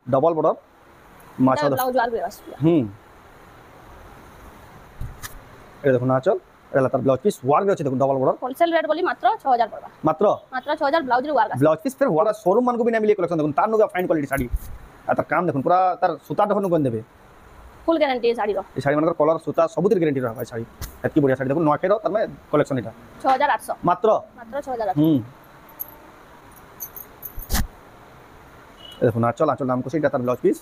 Double border माछा blouse वार भी आसबा ए देखो नाचल एला तार ब्लाउज पीस वार भी अछि देखो डबल बॉर्डर होलसेल रेट बोली मात्र 6000 पड़बा मात्र 6000 ब्लाउज रे वार ब्लाउज पीस फिर वार शोरूम मान को भी ना मिले कलेक्शन देखो तार नो फाइन क्वालिटी साड़ी आ तार काम देखो पूरा तार सूता देखो कोन देबे फुल गारंटी साड़ी रो ए साड़ी मानकर कलर सूता सबुतिर गारंटी रहबा साड़ी एतकी बढ़िया साड़ी देखो नोके रो तार में कलेक्शन इटा 6800 मात्र 6800 देखो नाचल आंचल नाम को सेटा तार ब्लाउज पीस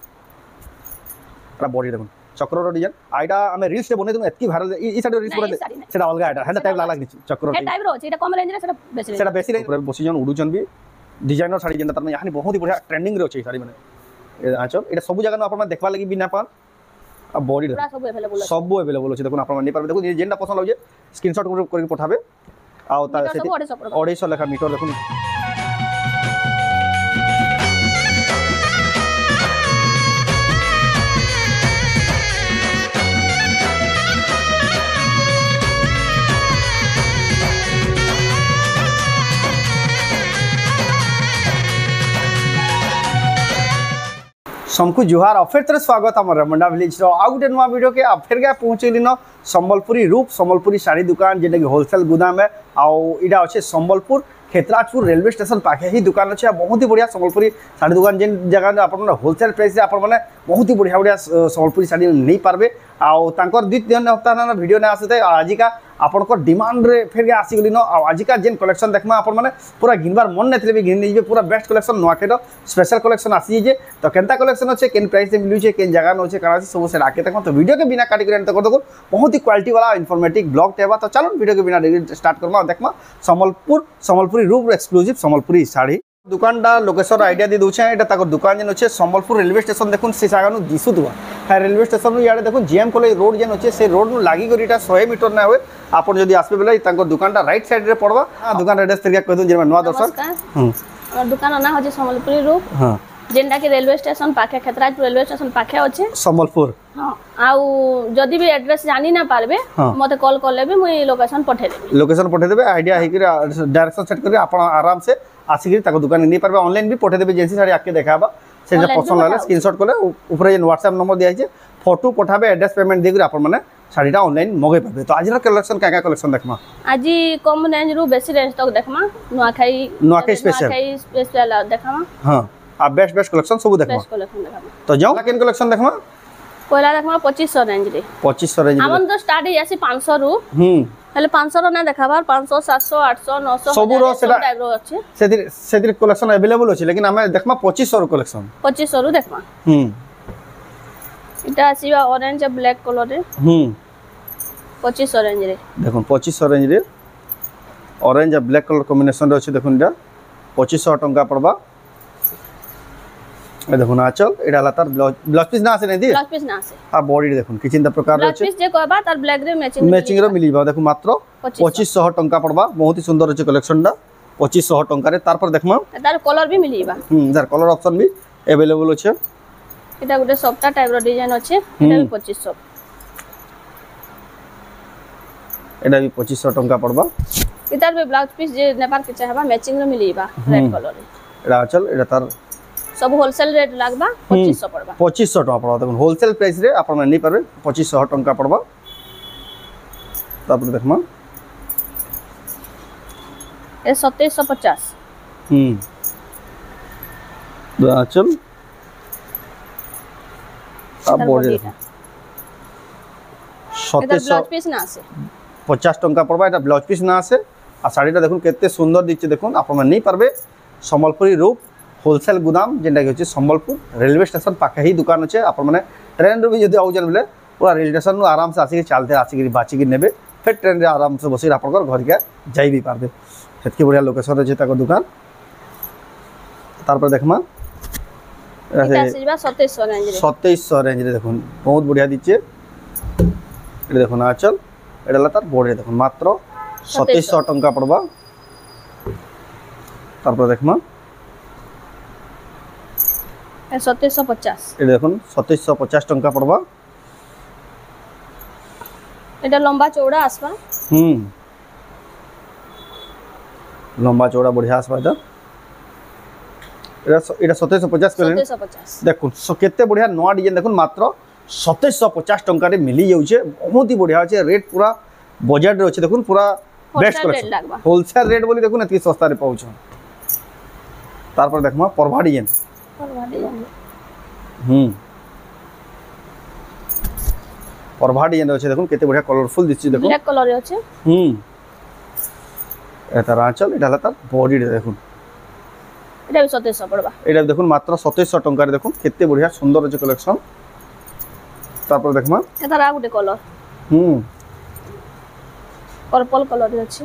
एटा बॉडी देखो चक्र रो डिजाइन आइटा हमें रील्स रे बने तुम एतकी वायरल ई साड़ी रील्स बने सेटा अलगा आइटा हेंदा टाइप लागला चक्र हे टाइप रो एटा कम रेंज रे सेटा बेसी रेंज पूरा बसी जन उडुचन भी डिजाइनर साड़ी जेंदा तार में यानी बहुत ही बढ़िया ट्रेंडिंग रे अछि साड़ी माने आंचल एटा सब जगह न अपन देखबा लागि बिना पान आ बॉडी पूरा सब अवेलेबल अछि देखो अपन नहीं पारबे देखो जेंदा पसंद लागे स्क्रीनशॉट करके पठाबे आ ता से 250 लेखा मीटर देखो समकु जुहार और फिर तरह स्वागत हमर रमंडा विलेज रो आउ गुटे नुवा वीडियो के अब फिर गया पहुंचेली न संबलपुरी रूप संबलपुरी साड़ी दुकान जेटा कि होलसेल गुदाम है आउ इडा अच्छे संबलपुर खेतराजपुर रेलवे स्टेशन पाखे ही दुकान अच्छे बहुत ही बढ़िया संबलपुरी साड़ी दुकान जेन जगह अपन होलसेल प्राइस रे अपन माने बहुत ही बढ़िया बढ़िया संबलपुरी साड़ी नहीं पारबे आउ तांकर 2-3 हफ्ता वीडियो ने आसे आजिका आपनको डिमांड रे फिर के आसी गली न आजिका जेन कलेक्शन देखमा अपन माने पूरा गिनबार मन नथिले भी गिन जे पूरा बेस्ट कलेक्शन नोकेर स्पेशल कलेक्शन आसी जे तो केनता कलेक्शन अच्छे केन प्राइस में मिलु छे केन जगह न होचे काना सब से राके तक तो वीडियो के बिना काटी कर तो देखो बहुत ही क्वालिटी वाला इन्फॉर्मेटिव ब्लॉग टेबा तो चलो वीडियो के बिना स्टार्ट करमा देखमा संबलपुरी रूप एक्सक्लूसिव संबलपुरी साड़ी दुकानटा लोकेशन आइडिया दी दूचे एटा ताको दुकान जेन अच्छे संबलपुर रेलवे स्टेशन देखुन से जगह नु दिसुतवा है रेलवे स्टेशन नु याडे देखुन जीएम कॉलेज रोड जेन अच्छे से रोड नु लागी करिटा 100 मीटर ना होय आपन जदी आसबे बेले ताको दुकानटा राइट साइड रे पड़बा दुकान एड्रेस तरिया कह दू जे नवा दर्शक और दुकान ना होजे संबलपुरी रूप हां जेंडा के रेलवे स्टेशन पाखे खेतराजपुर रेलवे स्टेशन पाखे अच्छे संबलपुर हां आउ जदी भी एड्रेस जानी ना पारबे मते कॉल करले भी मुई लोकेशन पठे देबे आइडिया है कि डायरेक्शन सेट करके आपण आराम से आसिक ताको दुकान नहीं पारबे ऑनलाइन भी पठे देबे जेंसी साड़ी आके देखाबा से जे पसंद लागला स्क्रीनशॉट करले ऊपर जे व्हाट्सएप नंबर दिया छै फोटो पठाबे एड्रेस पेमेंट देगु आपण माने साड़ीटा ऑनलाइन मगे पाबे तो आज कलेक्शन का कलेक्शन देखमा आज कम रेंज रु बेसी रेंज तक देखमा नुआखाई स्पेशल देखमा हां आ बेस्ट कलेक्शन सब देखमा तो जाओ केन कलेक्शन देखमा पहला देखमा 2500 रेंज रे 2500 रेंज हमन तो स्टार्ट है जैसे 500 रु हेले 500 रो ना देखाबार 500 700 800 900 सब रो सेटा टाइप रो अछि सेतिर कलेक्शन अवेलेबल अछि लेकिन हमें देखमा 2500 रो कलेक्शन 2500 रो देखमा इटा आसीबा ऑरेंज और ब्लैक कलर रे 2500 रेंज रे देखो 2500 रेंज रे ऑरेंज और ब्लैक कलर कॉम्बिनेशन रे अछि देखो इटा 2500 टंका पड़बा ए देखो नाचल एडा ला तार ब्लाउज पीस ना आसे नै दी ब्लाउज पीस ना आसे आ बॉडी देखो किचिंदा प्रकार रे ब्लाउज पीस जे कहबा तार ब्लैक रे मैचिंग रो मिलीबा देखो मात्र 2500 टंका पड़बा बहुत ही सुंदर अछि कलेक्शन डा 2500 टंका रे तार पर देखमा तार कलर भी मिलीबा तार कलर ऑप्शन भी अवेलेबल अछि एटा गुटे सफ्टा टाइप रो डिजाइन अछि एटा भी 2500 एटा भी 2500 टंका पड़बा इतार भी ब्लाउज पीस जे नेपाल के चाहबा मैचिंग रो मिलीबा रेड कलर रे एटा चल एटा तार सब होलसेल रेट लागबा 2500 पड़बा 2500 टका पड़बा देखो होलसेल प्राइस रे आपण नै पारबे 2500 टका पड़बा तापर देखमा ए 2750 चल अब बॉडी 2700 ब्लाउज पीस ना आसे 50 टका पड़बा एटा ब्लाउज पीस ना आसे आ साड़ीटा देखुन केते सुंदर दिचे देखुन आपण नै पारबे संबलपुरी रूप होलसेल गुदाम जेंटा कि संबलपुर रेलवे स्टेशन पाखे ही दुकान अच्छे आप ट्रेन रू भी जब आउन बोले पूरा रेलवे स्टेशन आराम से आसिक चलते आसिक बाचिक नेबे फिर ट्रेन रे आराम से बस आप घर के जाई भी पारबे हेतकी बढ़िया लोकेशन अच्छे दुकान तार पर देखमा 2700 रेंज रे देखो बहुत बढ़िया दीचे ये देखो नाचल एडा तार बॉडी देखो मात्र 2700 टंका पड़बा तार पर देखमा 2750 ए देखो 2750 टंका पड़बा एटा लंबा चौड़ा आसबा लंबा चौड़ा बढ़िया आसबा एटा এটা 2750 कहले 2750 देखुन केते बढ़िया नवा डिजाइन देखुन मात्र 2750 टंका रे मिली जाउछे बहुत ही बढ़िया छै रेट पूरा बजट रे अछि देखुन पूरा बेस्ट कलेक्शन होलसेल रेट बोली देखुन एतकी सस्ता रे पाउछ तार पर देखमा परभा डिजाइन परभा डिजाइन अछि देखुन केते बढ़िया कलरफुल दिछि देखुन ब्लैक कलर अछि एता रांचल एटा लता बॉडी देखुन एटा भी 2700 पड़बा एटा देखुन मात्र 2700 टंका रे देखुन केते बढ़िया सुंदर अछि कलेक्शन तार पर देखमा एता रा गुटे कलर पर्पल कलर रे अछि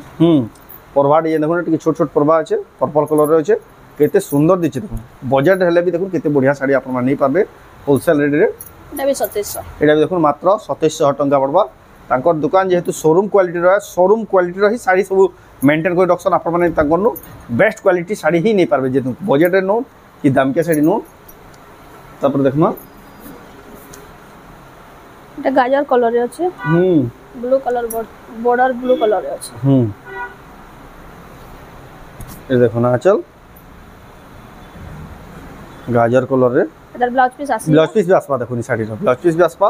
परभा डिजाइन देखुन टिके छोट छोट परभा अछि पर्पल कलर रे अछि केते सुंदर दिछि देखुन बजट हेले भी देखुन केते बढ़िया साड़ी आपन माने पाबे होलसेल रेट रे एटा भी 2700 एटा भी देखुन मात्र 2700 टंका पड़बा तांकर दुकान जेहेतु शोरूम क्वालिटी रहा शोरूम क्वालिटी रही साड़ी सब मेंटेन कोइ डक्शन आपन माने तांकर नु बेस्ट क्वालिटी साड़ी ही नहीं पारबे जेतु बजट रे नो कि दाम के साड़ी नो तापर देखमा एटा गाजर कलर रे अछि blue colour border blue colour रे अछि ए देखो ना चल गाजर कलर रे एटा ब्लाउज पीस भी आसबा देखुनी साड़ी रो ब्लाउज पीस भी आसबा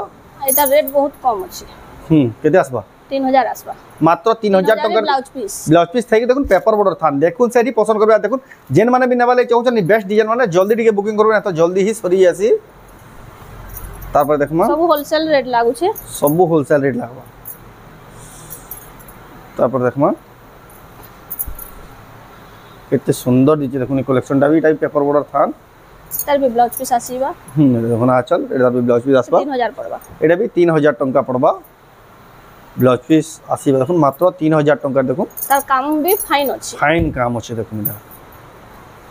एटा रेट बहुत कम अछि केते आसबा 3000 आसबा मात्र 3000 टका ब्लाउज पीस थाई देखुन पेपर बॉर्डर थान देखुन साड़ी पसंद करबे देखुन जेन माने भी नेबाले चाहछन बेस्ट डिजाइन माने जल्दी टिके बुकिंग करबे ना तो जल्दी ही सरी आसी तार पर देखमा सब होलसेल रेट लागु छे सब होलसेल रेट लागबा तार पर देखमा केते सुंदर दिछि देखुन कलेक्शन टा भी टाइप पेपर बॉर्डर थान तार भी ब्लाउज पीस आसीबा देखो ना चल एटा भी ब्लाउज पीस आसबा 3000 पड़बा एटा भी 3000 टंका पड़बा ब्लाउज पीस आसीबा देखुन मात्र 3000 टंका देखुन तार काम भी फाइन अछि फाइन काम अछि देखुन एटा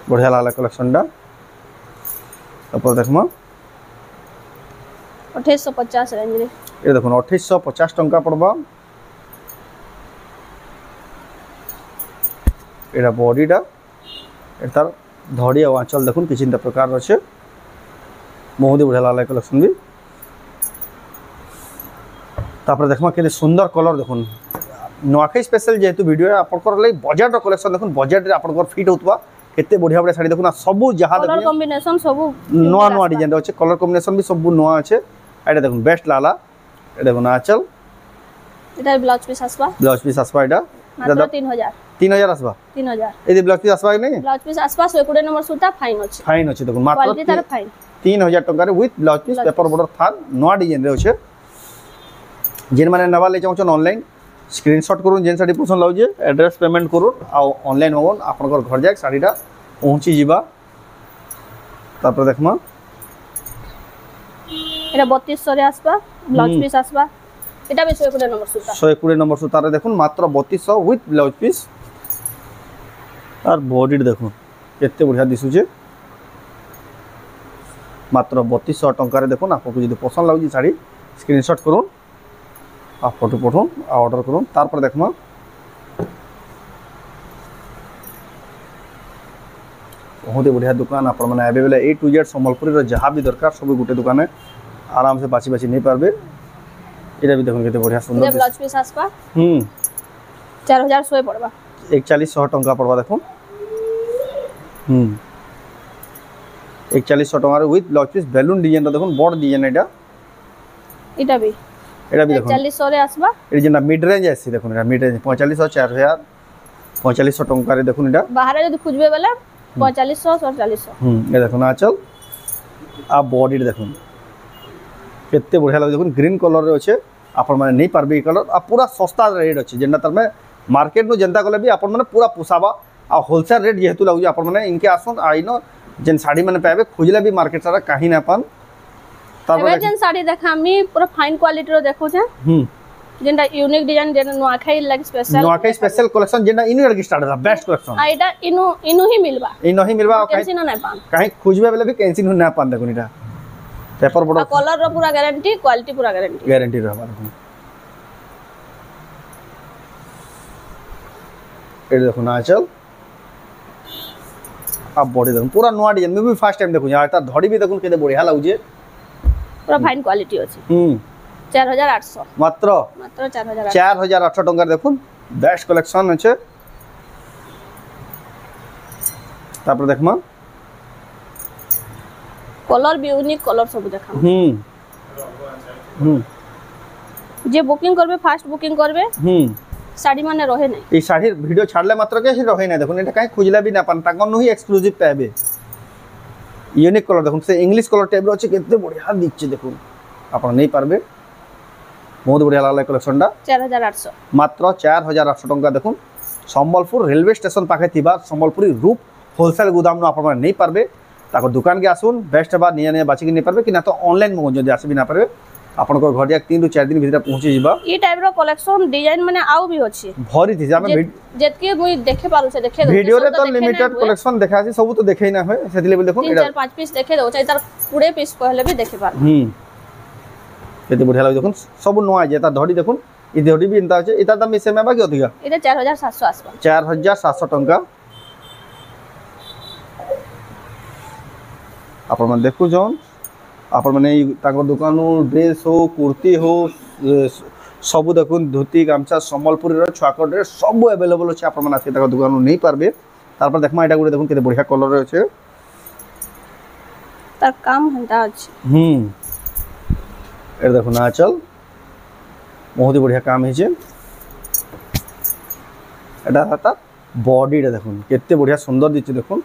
बढ़िया लागला कलेक्शन टा ऊपर देखमा 2850 रेंज रे ए देखुन 2850 टंका पड़बा एटा बॉडीटा एतार धड़ी आ आंचल देखुन किछिंता प्रकार अछि बहुत ही बढ़िया लागला कलेक्शन भी तापर देखमा केते सुंदर कलर देखुन नोआखै स्पेशल जेतु वीडियो है आपनकर ले बजट कलेक्शन देखुन बजट रे आपनकर फिट होतबा केते बढ़िया बढ़िया साड़ी देखुन सब जहां कलर कॉम्बिनेशन सब नोआ नोआ डिजाइन अछि कलर कॉम्बिनेशन भी सब नोआ अछि एटा देखुन बेस्ट लाला ए देखुन आंचल एटा ब्लाउज पीस आसबा एटा मात्र 3000 आसबा 3000 एदि ब्लाउज पीस आसबा नहीं ब्लाउज पीस आसबा 120 नंबर सूता फाइन अछि देखुन मात्र क्वालिटी तार फाइन 3000 टका रे with blouse piece paper border थान नोआ डिजाइन रे अछि जेन माने नवा ले चाहछन ऑनलाइन स्क्रीनशॉट करूँ जेन साड़ी पसंद लाउजे एड्रेस पेमेंट करूँ आ ऑनलाइन होवन आपनकर घर जाक साड़ीटा पहुँची जीवा तापर देखमा एटा 3200 रे आसबा ब्लाउज पीस आसबा एटा भी 120 नंबर सूता 120 नंबर सूता रे देखुन मात्र 3200 विथ ब्लाउज पीस और बॉडी देखुन केते बढ़िया दिसुजे मात्र 3200 टंका रे देखुन आपको जदी पसंद लाउजी साड़ी स्क्रीनशॉट करूँ आप फोटो पठो ऑर्डर करूँ तार पर देखमा बहुत ही बढ़िया दुकान आप मैंने available A to Z Sambalpuri जहाँ भी दरकार सब गोटे दुकान है आराम से बाची बाची नहीं पारबे एटा भी देखो केते बढ़िया सुंदर ब्लाउज पीस आसबा 4100 पड़बा 4100 टंका पड़बा देखो 4100 टंका रे with blouse piece balloon design देखो बड़ डिजाइन एटा भी देखो 4100 रे आसबा ए जेना मिड रेंज आसी देखो एटा मिड रेंज 4500 4000 4500 टंका रे देखो एटा बाहर जदी खुजबे वाला 4500 4700 ए देखो ना चल आ बॉडी देखो केते बढ़िया लागे देखो ग्रीन कलर रे अछि आपन माने नहीं पारबे कलर आ पूरा सस्ता रेट अछि जेना तर में मार्केट नु जनता कोले भी आपन माने पूरा पुसाबा आ होलसेल रेट जेहेतु लागु आपन माने इनके आसन आइनो जेन साड़ी माने पाबे खुजले भी मार्केट सारा कहीं ना पान एबे जेन साड़ी देखामी पूरा फाइन क्वालिटी रो देखो छ जेंडा यूनिक डिजाइन जेन नोआखाई लाग स्पेशल कलेक्शन जेंडा इनु लगी स्टार्ट है बेस्ट कलेक्शन आइडा इनु ही मिलबा कैंसिल ना पान कहीं खुजबे बेले भी कैंसिल ना पान देखो नीटा पेपर बॉर्डर कलर रो पूरा गारंटी क्वालिटी पूरा गारंटी रहबा ए देखो ना चल अब बॉडी देखो पूरा नोआ डिजाइन में भी फर्स्ट टाइम देखो यार ता धड़ी भी देखो केते बढ़िया लागुजे पूरा फाइन क्वालिटी अछि 4800 मात्र 4800 टंका देखुन बेस्ट कलेक्शन अछि तापर देखमा कलर भी यूनिक कलर सब देखा जे बुकिंग करबे फास्ट बुकिंग करबे साड़ी माने रहे नहीं এই শাড়ির ভিডিও ছাড়লে মাত্র কে সে রহে না দেখুন এটা কাই খুঁজলে বি না পান তাকন হি এক্সক্লুসিভ পাবে ইউনিক কলর দেখুন সে ইংলিশ কলর টাইপ রছে কেতে বড়িয়া দিচ্ছে দেখুন আপনারা নেই পারবে বহুত বড়িয়া লাগলা কালেকশনটা 4800 মাত্র 4800 টাকা দেখুন সম্বলপুর রেলওয়ে স্টেশন পাখে থিবা সম্বলপুরি রূপ হোলসেল গুদাম নো আপনারা নেই পারবে তাকর দোকান কে আসুন বেস্ট বা নিয়া নিয়া বাছি কি নেই পারবে কি না তো অনলাইন মগ যদি আসবি না পারবে आपनको घर या 3 ରୁ 4 दिन ভিতরে পৌঁছি ଯିବା এই টাইপ র কলেকশন ডিজাইন মানে আউ বি ଅଛି ভরি থি আমি যেতকি মুই দেখে পারু সে দেখে ভিডিও রে তো লিমিটেড কলেকশন দেখা আছে সব তো দেখাই না হয় সেতিলে বলি দেখুন 3 4 5 পিস দেখে দাও চাই তার 20 পিস কহলে বি দেখে পারু কেতে বঢ়িয়া লাগে দেখুন সব নয়া যে তা ধড়ি দেখুন ই ধড়ি বি ইনতা আছে এটার দাম মিছে মেবা কি অধিকা এটা 4700 আসবা 4700 টাকা আপন মানে দেখু জন आप मैंने दुकान ड्रेस हो कुर्ती हो सब देखुन धोती गामछा सम्बलपुरी छुआक ड्रेस सब एवेलेबल अच्छे आप दुकान नहीं पारबे तारपर देखमा एटा गुडे देखुन केते बढ़िया कलर আছে তার কাম হন্তা আছে এর দেখুন আঁচল বহুত बढ़िया काम হইছে এটা হাতা বডিটা দেখুন কেতে बढ़िया সুন্দর দিচ্ছে দেখুন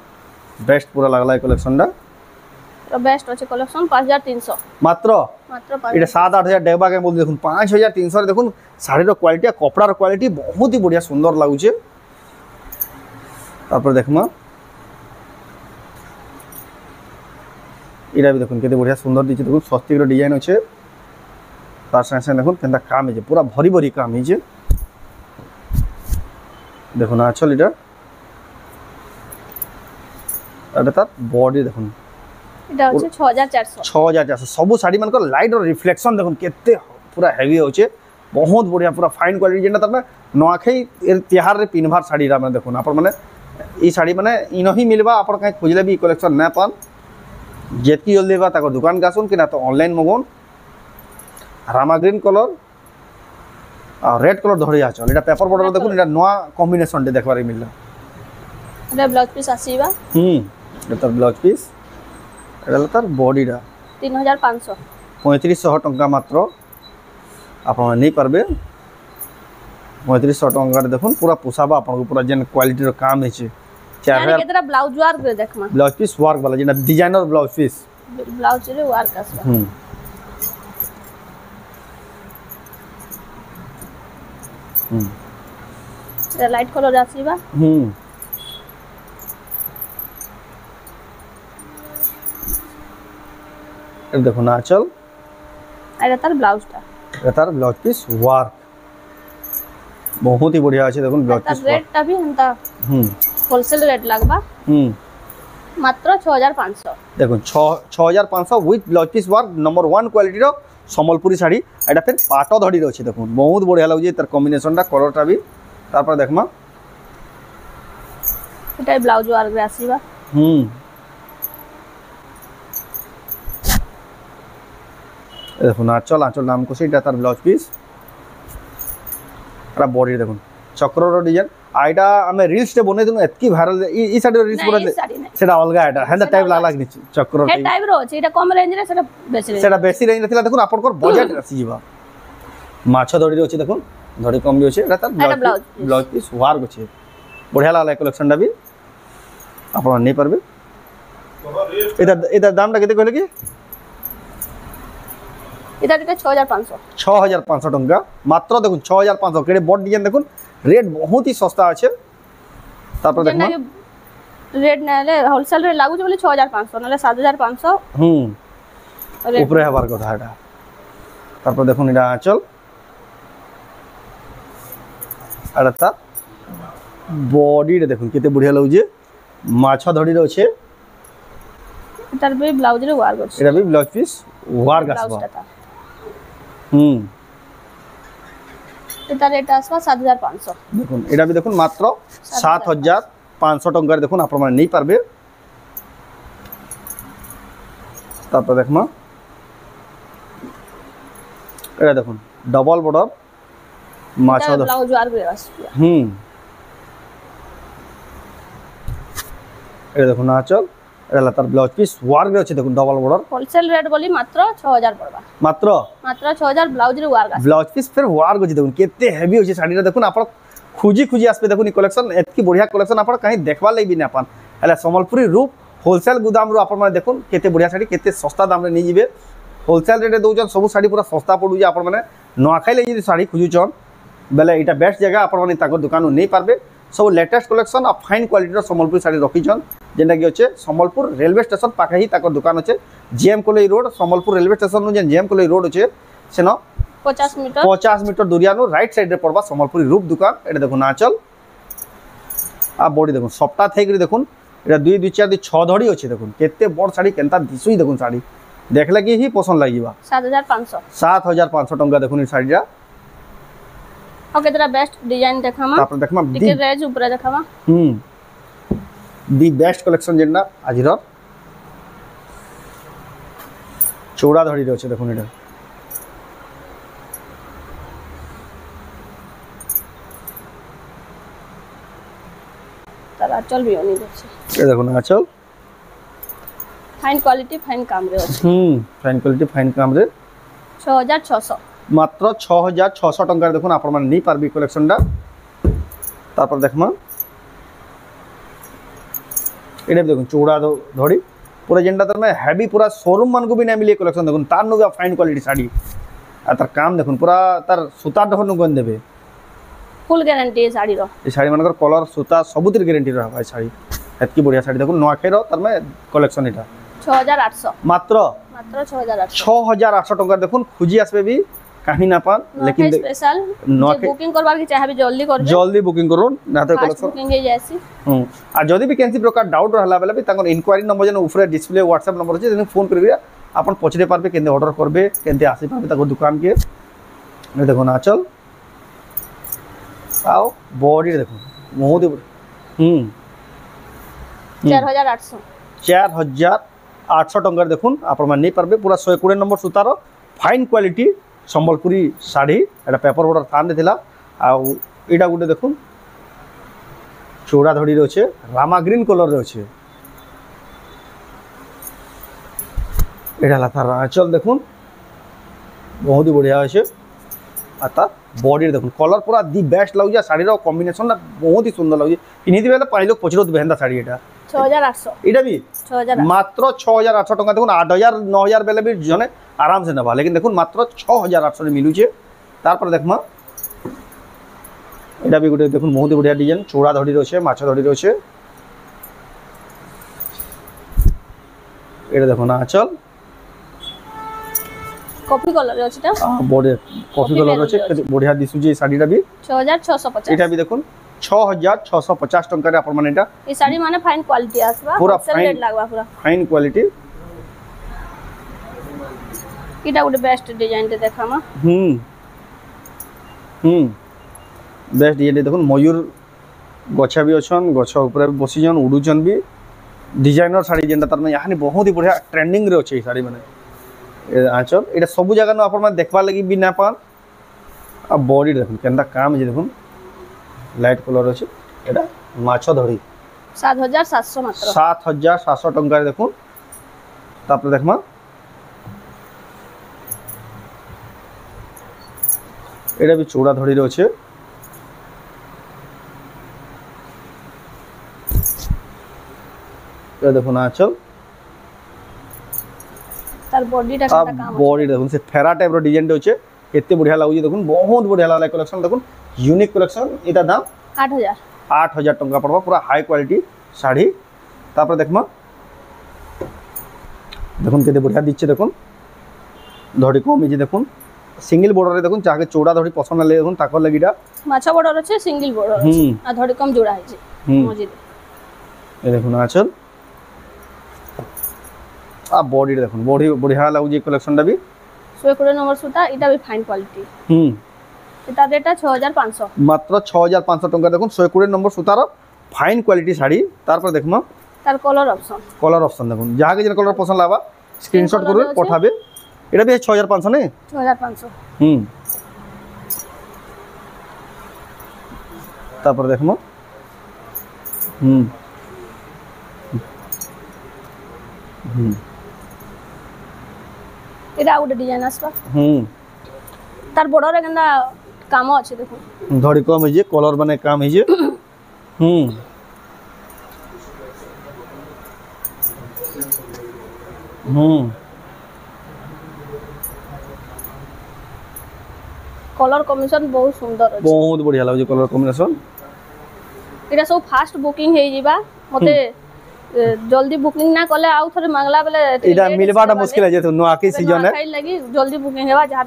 বেস্ট পুরা লাগলা এই কালেকশনটা बेस्ट আছে কালেকশন 5300 মাত্র এটা 7-8000 ডেবা কে বল দেখুন 5300 রে দেখুন শাড়ির কোয়ালিটি কপড়ার কোয়ালিটি বহুত হি বড়িয়া সুন্দর লাগুছে তারপর দেখমা এটা भी দেখুন কেতে বড়িয়া সুন্দর দিছে দেখুন স্বস্তিকর ডিজাইন আছে তার সাথে দেখুন কেনটা কাম আছে পুরা ভরি ভরি কাম আছে দেখুন আঁচল এটা তার বডি দেখুন এটা হচ্ছে 6400 सब साड़ी मान लाइट और रिफ्लेक्शन देखो केते पूरा हेवी होचे बहुत बढ़िया पूरा फाइन क्वालिटी जेना तब नोआखई तिहार रे पिनभार साड़ी रा माने देखो आपण माने ई साड़ी माने इनो ही मिलबा आपण कहीं खोजले भी कलेक्शन ना पान जेतकी जल्दी बा ताको दुकान का सुन कि ना तो ऑनलाइन मगोन रामा ग्रीन कलर और रेड कलर धरिया चल एटा पेपर बॉर्डर देखो एटा नोआ कॉम्बिनेशन दे देखबार मिलला एटा ब्लाउज पीस आसीबा एटा ब्लाउज पीस এটা তার বডিটা 3500 3500 টাকা মাত্র আপনারা নেই পারবে 3500 টাকার দেখুন পুরা পোষাবা আপনাকে পুরা যেন কোয়ালিটির কাম হইছে 4000 কেতরা ব্লাউজ ওয়ার্ক দেখমা ব্লাউজ পিস ওয়ার্ক वाला যেটা ডিজাইনার ব্লাউজ পিস ব্লাউজ রে ওয়ার্ক আসবা এটা লাইট কালার আসিবা देखो ना चल এটা তার ব্লাউজটা এটা তার ব্লাউজ পিস ওয়ার্ক बहुत ही बढ़िया আছে দেখুন ব্লাউজ পিস রেটটা भी হন্তা হোলসেল রেট লাগবা মাত্র 6500 দেখুন 6500 with blouse piece work number 1 quality रो সম্বলপুরি শাড়ি এটা ফের পাটো ধড়ি রয়েছে দেখুন বহুত बढ़िया লাগুছে তার কম্বিনেশনটা কলরটা भी তারপর দেখমা এটা ব্লাউজ ওয়ার্ক রে আসিবা দেখুন আঁচল নাম কোসে এটা তার ব্লাউজ পিস আর বডি দেখুন চক্রর ডিজাইন আইটা আমি রিলস তে বনে দিন এতকি ভাইরাল এই সাইডে রিলস বনে সেটা অলগা এটা হেন্দা টাইপ লাগলা নিচে চক্র টাইপ টাইপ রো এটা কম রেঞ্জ রে সেটা বেশি রেঞ্জ রে দেখুন আপনকর বাজেট আসি যাবা মাছ ধড়ি রছে দেখুন ধড়ি কম আছে এটা তার ব্লাউজ পিস ওয়ার্ক আছে বঢ়িয়া লাগলা কালেকশনটা भी আপনারা নেই পারবে এটা দামটা কত কইলে কি এটা 6500 6500 টাকা মাত্র দেখুন 6500 কেড়ে বড় ডিজাইন দেখুন রেট বহুত ही সস্তা আছে তারপর দেখুন রেট নালে হোলসেল রে লাগু বলে 6500 নালে 7500 উপরে হবার কথা এটা তারপর দেখুন এটা আঁচল আর তা বডিটা দেখুন কেতে বঢ়িয়া লাগুছে মাছ ধড়ি রছে এটার বি ব্লাউজ রে ওয়ার্ক আছে এটা বি ব্লাউজ পিস ওয়ার্ক আসবা এটা রেট আসবা 7500 দেখুন এটা भी দেখুন মাত্র 7500 টাকার দেখুন আপনারা নেই পারবে তারপর দেখমা এটা দেখুন ডাবল বর্ডার মাছ ব্লাউজ ওয়ার্ক রে আসবা এটা দেখুন আঁচল এটা তার ব্লাউজ পিস ওয়ার্ক রে আছে দেখুন ডবল বর্ডর হোলসেল রেট বলি মাত্র 6000 পড়বা মাত্র 6000 ব্লাউজ রে ওয়ার্ক আছে ব্লাউজ পিস ফের ওয়ার্ক আছে দেখুন কেতে হেভি আছে শাড়িটা দেখুন আপন খুঁজি আসবে দেখুন এই কলেকশন এতকি বঢ়িয়া কলেকশন আপন কাহি দেখবা লাগবি না আপন হেলা সম্বলপুরি রূপ হোলসেল গুদাম রু আপন মানে দেখুন কেতে বঢ়িয়া শাড়ি কেতে সস্তা দাম রে নি ଯିବେ হোলসেল রেটে দউছন সবু শাড়ি পুরা সস্তা পড়ুছে আপন মানে নোয়াখাই লাগি যদি শাড়ি খুঁজুছন বেলে এটা বেস্ট জায়গা আপন মানে তাকর দোকানু নেই পারবে সব লেটেস্ট কলেকশন আর ফাইন কোয়ালিটির সম্বলপুরি শাড়ি রখিছন যেটা কি হচ্ছে সম্বলপুর রেলওয়ে স্টেশন পাখে হি তাকর দোকান আছে জিএম কলেই রোড সম্বলপুর রেলওয়ে স্টেশন যে জিএম কলেই রোড আছে সেন 50 মিটার দূরিয়ানো রাইট সাইড রে পড়বা সম্বলপুরি রূপ দোকান এটা দেখুন আঁচল আর বডি দেখুন সবটা থেকে দেখুন এটা 2 2 4 2 6 ধড়ি আছে দেখুন কেতে বড় শাড়ি কেনতা দিশুই দেখুন শাড়ি দেখলে কি হি পছন্দ লাগিবা 7500 টঙ্কা দেখুন এই শাড়িটা ওকে তেরা বেস্ট ডিজাইন দেখামা তারপর দেখমা টিকে রেঞ্জ উপরে দেখামা দি বেস্ট কলেকশন যেটা আজির চৌড়া ধড়ি রয়েছে দেখুন এটা তারা চল বিয়নি দেখছে এই দেখুন আঁচল ফাইন কোয়ালিটি ফাইন কাম রে আছে ফাইন কোয়ালিটি ফাইন কাম রে 6600 মাত্র 6600 টঙ্কার দেখুন আপন মানে নেই পারবি কালেকশনটা তারপর দেখমা এটা দেখুন চৌড়া ধড়ি পুরা যেটা তার মানে হেভি পুরা শোরুম মানকু भी না মিলিয়ে কালেকশন দেখুন তার নো ফাইন কোয়ালিটি শাড়ি আর তার কাম দেখুন পুরা তার সুতা দেখুন গন দেবে ফুল গ্যারান্টি এই শাড়ি র এই শাড়ি মানকর কলর সুতা সবুতির গ্যারান্টি রহবা এই শাড়ি এতকি বড়িয়া শাড়ি দেখুন নোয়াখাইর তার মানে কালেকশন এটা 6800 মাত্র 6800 টাকা দেখুন খুঁজি আসবে भी कहीं ना पान लेकिन स्पेशल बुकिंग करबार की चाहबे जल्दी बुकिंग करूँ ना तो कलेक्शन बुकिंग है जैसी आ जदी भी कैंसी प्रकार डाउट रहला बेला भी ताकर इंक्वायरी नंबर जन ऊपर डिस्प्ले व्हाट्सएप नंबर अछि जने फोन करबे अपन पछरे पारबे केंदे ऑर्डर करबे केंदे आसी पारबे ताकर दुकान के ने देखो ना चल आओ बॉडी देखो बहुत 4800 टंका देखुन आपण मान नहीं पारबे पूरा 120 नंबर सूतार फाइन क्वालिटी सम्बलपुरी शाढ़ी एटा पेपर बॉर्डर थान थिला आ एटा गुटे देखुन चौड़ा धड़ी रे अछि रामा ग्रीन कलर रे अछि एटा लाता आंचल देखुन बहुत ही बढ़िया अछि आता बॉडी देखुन कलर पूरा the best लागुया sari row combination ना बहुत ही सुंदर लागुया किनि दिबेला पाई लोग पछरो बेहंदा शाढ़ी एटा 6800 एटा भी 6000 मात्र 6800 टका देखुन 8000 9000 बेले भी जने आराम से नबा लेकिन देखुन मात्र 6800 रे मिलुचे तारपर देखमा एटा भी गुटे देखुन बहुत ही बढ़िया डिजाइन चौड़ा धड़ी रछे माछा धड़ी रछे एटा देखो ना आंचल कॉफी कलर रे अछि ता बॉडी कॉफी कलर रछे बढ़िया दिसुजे साडीटा भी 6650 एटा भी देखुन 6650 टका रे अपन माने एटा ई साडी माने फाइन क्वालिटी आसबा पूरा रेट लागबा पूरा फाइन क्वालिटी इटा गुटे बेस्ट डिजाइन ते देखामा बेस्ट ये देखुन मयूर गछा भी अछन गछा ऊपर भी बसी जन उडुचन भी डिजाइनर साड़ी जेंटा तार में यानी बहुत ही बढ़िया ट्रेंडिंग रे अछि साड़ी माने आंचल एटा सब जगह न अपन माने देखबा लागि भी ना पान आ बॉडी देखुन केनदा काम जे देखुन लाइट कलर अछि एटा माछो धड़ी 7700 मात्र 7700 टका रे देखुन तापर देखमा एटा भी चौड़ा धड़ी रे अछि ये देखो ना आंचल तार बॉडीटा केटा काम बॉडी देखुन से फेरा टाइप रो डिजाइन होचे केते बढ़िया लागु देखुन बहुत बढ़िया लागला कलेक्शन देखुन यूनिक कलेक्शन एटा दाम 8000 टका पड़बा पूरा हाई क्वालिटी साड़ी तापर देखमा देखुन केते बढ़िया दिच्छे देखुन धड़ी कम इजे देखुन सिंगल बॉर्डर रे देखुन चाहे चौड़ा धड़ी पसंद ले देखुन ताकर लगिडा माछा बॉर्डर আছে सिंगल बॉर्डर আছে आ धड़ी कम जोड़ा है मौजूद ये देखुन आंचल आ बॉडी देखुन बॉडी बढ़िया लागु जे कलेक्शनटा भी 120 नंबर सूता एटा भी फाइन क्वालिटी एटा रेटा 6500 मात्र 6500 टका देखुन 120 नंबर सूतार फाइन क्वालिटी साड़ी तार पर देखमा तार कलर ऑप्शन देखुन जहाँ के जे कलर पसंद लाबा स्क्रीनशॉट करू पठाबे एटा भी 6500 नहीं 6500 तापर देखमा এটা আউট ডিজাইন আসবা তার বর্ডরে কেনটা কাম আছে দেখুন ধড়ি কম হইছে কলর মানে কাম হইছে कलर कॉम्बिनेशन बहुत सुंदर अछि बहुत बढ़िया लागै कलर कॉम्बिनेशन एटा सब फास्ट बुकिंग हे जीबा मते जल्दी बुकिंग ना कले आउ थरे मांगला बेले एटा मिलबाटा मुश्किल है जे तो नुआकी सीजन है खाइ लगी जल्दी बुकिंग हेबा जार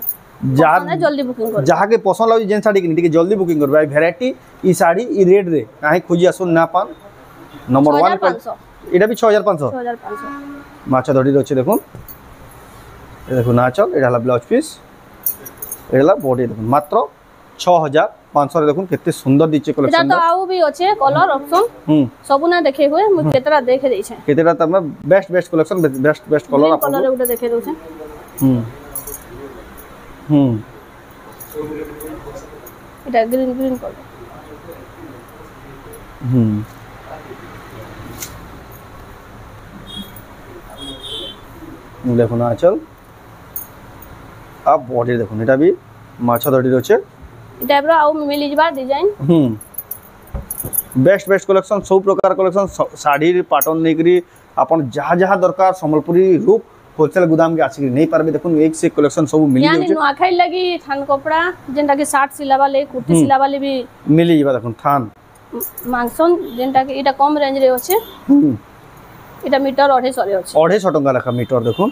जल्दी बुकिंग कर जहा के पसंद लागै जेन साड़ी के जल्दी बुकिंग कर भाई वैरायटी ई साड़ी ई रेट रे काहे खोजी आसु ना पान नंबर 1 एटा भी 6500 माछा धड़ी रहছে দেখুন এই দেখুন নাচল এটা হলো ব্লাউজ পিস এলা বডি দেখুন মাত্র 6500 রে দেখুন কেতে সুন্দর দিচ্ছে কালেকশন এটা তো আউ भी আছে কলর অপশন सब ना देखे हुए मु केतरा देखे दै छै केतेरा तमे बेस्ट कलेक्शन बेस्ट कलर आप कलर उडे देखे दउ छै এটা গ্রিन कलर দেখুন আঁচল अब बॉडी देखो এটা भी মাছা দড়ি রয়েছে এটা এবরা আউ মিলি যাবা ডিজাইন बेस्ट कलेक्शन सब प्रकार कलेक्शन साड़ी पैटर्न नेकरी अपन जहाँ जहाँ दरकार संबलपुरी रूप होलसेल गोदाम के आसिक नहीं पारबे देखुन एक से कलेक्शन सब मिली यानी नुआखाई लगी थान कपड़ा जेंटा के शर्ट सिलावा ले कुर्ती सिलावा ले भी मिली जाबा देखुन थान मांगसन जेंटा के एटा कम रेंज रे होचे এটা মিটার 250 রে আছে 250 টাকা লেখা মিটার দেখুন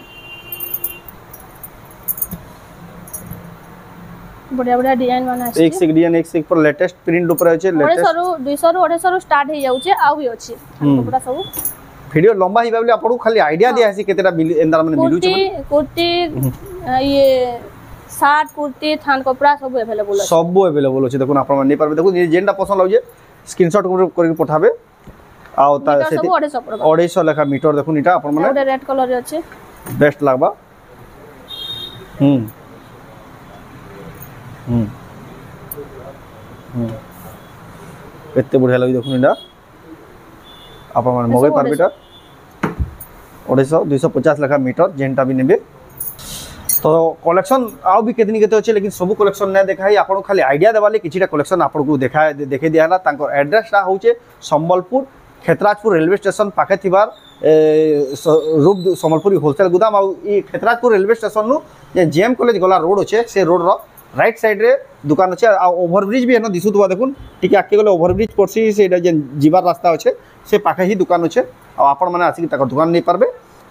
बढ़िया बढ़िया डिजाइन बना আছে एक से डिजाइन एक से पर लेटेस्ट प्रिंट ऊपर আছে लेटेस्ट 200 रू 250 रू स्टार्ट हे जाउचे आउ भी अछि कपड़ा सब वीडियो लंबा ही बाबली आपको खाली आईडिया दिया है केतेटा एंदर माने मिलु छै कुर्ती ये शर्ट कुर्ती थान कपड़ा सब अवेलेबल अछि देखुन आपण नै पारबे देखुन जेंटा पसंद लाउजे स्क्रीनशॉट करके पठाबे आउ ता से 250 लेखा मीटर देखुन इटा आपण माने रेड कलर रे अछि बेस्ट लागबा केते बढ़िया लागि देखुन इटा आपण माने मोबाइल पारबेटा 250 250 लेखा मीटर जेंटा भी नेबे तो कलेक्शन आउ भी केतनी केते अछि लेकिन सब कलेक्शन नै देखाई आपण खाली आईडिया देवाले किछिटा कलेक्शन आपण को देखे दियाला तांको एड्रेसटा होचे संबलपुर खेतराजपुर रेलवे स्टेशन पाखे थिबार रूप संबलपुरी होलसेल गोदाम आ ई खेतराजपुर रेलवे स्टेशन नु जे जेएम कॉलेज गला रोड अछि से रोड रो राइट साइड रे दुकान अछि आ ओवरब्रिज भी एनो दिसुतबा देखुन टिके आके गले ओवरब्रिज पड़सी से एटा जे जीवार रास्ता अछि से पाखे ही दुकान अछि आ आपण माने आसी ताको दुकान नै पारबे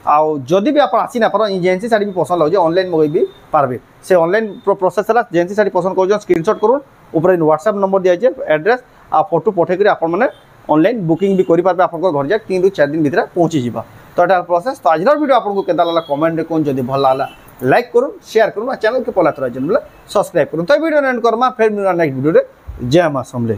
आ जदि भी आपण आसी ना पारो एजेंसी साड़ी भी पसंद लाउ जे ऑनलाइन मगै भी पारबे से ऑनलाइन प्रोसेस ला एजेंसी साड़ी पसंद कर जो स्क्रीनशॉट करू ऊपर व्हाट्सएप नंबर दिया जे एड्रेस आ फोटो पठे करी आपण माने ऑनलाइन बुकिंग भी करि पारबे आपन घर जाय 3 ରୁ 4 दिन भीतर पहुंची जिबा तो एटा प्रोसेस तो आजर वीडियो आपन को केदा लागला कमेंट रे कोन जदि भल लागला लाइक करू शेयर करू आ चैनल के पला तरह जन सब्सक्राइब करू तो वीडियो एंड करमा फिर मिलना नेक्स्ट वीडियो रे जय मां समले।